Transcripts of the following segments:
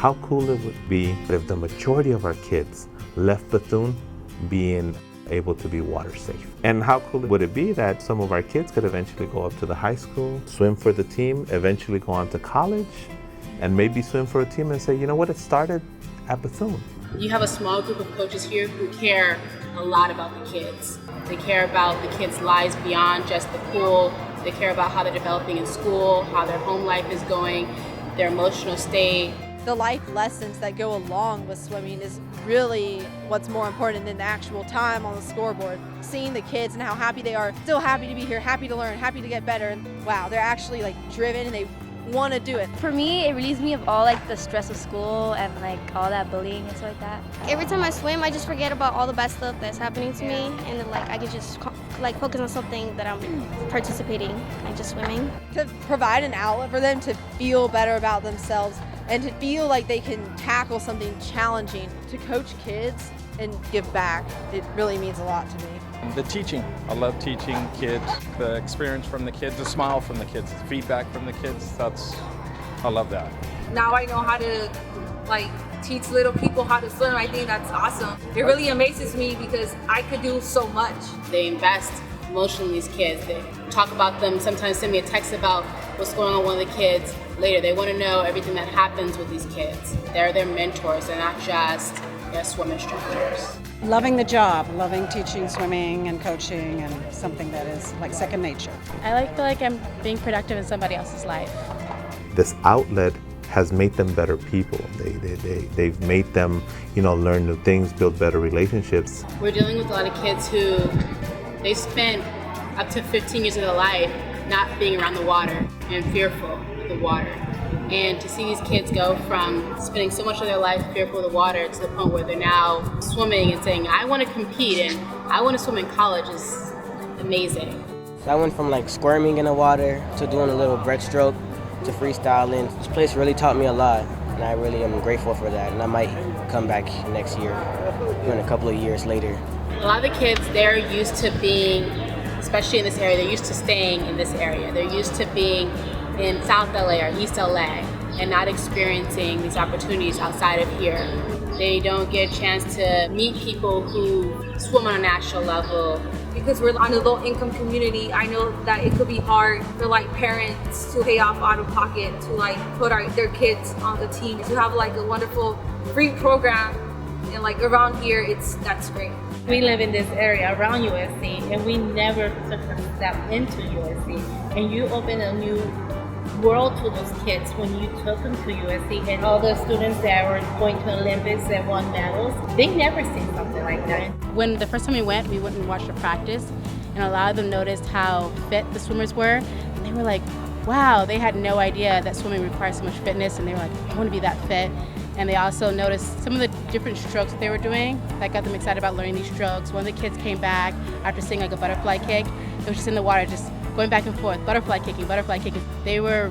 how cool it would be if the majority of our kids left Bethune being able to be water safe. And how cool would it be that some of our kids could eventually go up to the high school, swim for the team, eventually go on to college, and maybe swim for a team and say, you know what, it started at Bethune. You have a small group of coaches here who care a lot about the kids. They care about the kids' lives beyond just the pool. They care about how they're developing in school, how their home life is going, their emotional state. The life lessons that go along with swimming is really what's more important than the actual time on the scoreboard. Seeing the kids and how happy they are, still happy to be here, happy to learn, happy to get better. And wow, they're actually like driven and they want to do it. For me, it relieves me of all like the stress of school and like all that bullying and stuff like that. Every time I swim, I just forget about all the bad stuff that's happening to me, and then, like I can just like focus on something that I'm participating, like just swimming. To provide an outlet for them to feel better about themselves and to feel like they can tackle something challenging. To coach kids and give back, it really means a lot to me. The teaching. I love teaching kids. The experience from the kids, the smile from the kids, the feedback from the kids. I love that. Now I know how to teach little people how to swim. I think that's awesome. It really amazes me because I could do so much. They invest emotionally in these kids. They talk about them, sometimes send me a text about what's going on with one of the kids. Later, they want to know everything that happens with these kids. They're their mentors, they're not just their swim instructors. Loving the job, loving teaching swimming and coaching, and something that is like second nature. I feel like I'm being productive in somebody else's life. This outlet has made them better people. They've made them, learn new things, build better relationships. We're dealing with a lot of kids who they spent up to 15 years of their life not being around the water and fearful of the water. And to see these kids go from spending so much of their life fearful of the water to the point where they're now swimming and saying, I want to compete and I want to swim in college is amazing. So I went from squirming in the water to doing a little breaststroke to freestyling. This place really taught me a lot, and I really am grateful for that. And I might come back next year, in a couple of years later. A lot of the kids, they're used to being, especially in this area, they're used to staying in this area. They're used to being in South LA or East LA and not experiencing these opportunities outside of here. They don't get a chance to meet people who swim on a national level. Because we're on a low-income community, I know that it could be hard for parents to pay off out of pocket to put their kids on the team. To have a wonderful free program and around here, that's great. We live in this area around USC and we never took a step into USC. And you open a new world to those kids when you took them to USC, and all the students that were going to Olympics and won medals, they never seen something like that. When the first time we went and watched the practice, and a lot of them noticed how fit the swimmers were, and they were like, wow, they had no idea that swimming requires so much fitness, and they were like, I want to be that fit. And they also noticed some of the different strokes that they were doing that got them excited about learning these strokes. One of the kids came back after seeing a butterfly kick. It was just in the water, just going back and forth, butterfly kicking. They were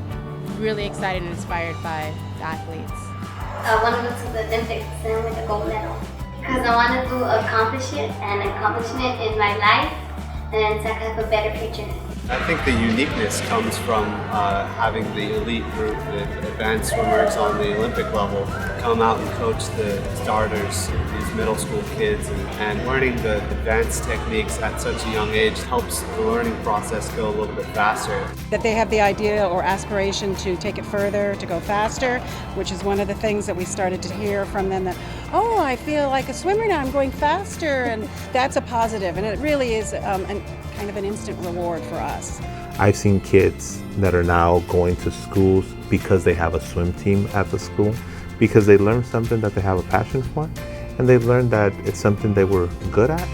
really excited and inspired by the athletes. I want to go to the Olympics and win a gold medal because I want to accomplish it and accomplishment in my life, and so I can have a better future. I think the uniqueness comes from having the elite group, the advanced swimmers on the Olympic level, come out and coach the starters, these middle school kids, and learning the advanced techniques at such a young age helps the learning process go a little bit faster. That they have the idea or aspiration to take it further, to go faster, which is one of the things that we started to hear from them, that, oh, I feel like a swimmer now, I'm going faster, and that's a positive, and it really is kind of an instant reward for us. I've seen kids that are now going to schools because they have a swim team at the school, because they learned something that they have a passion for, and they've learned that it's something they were good at.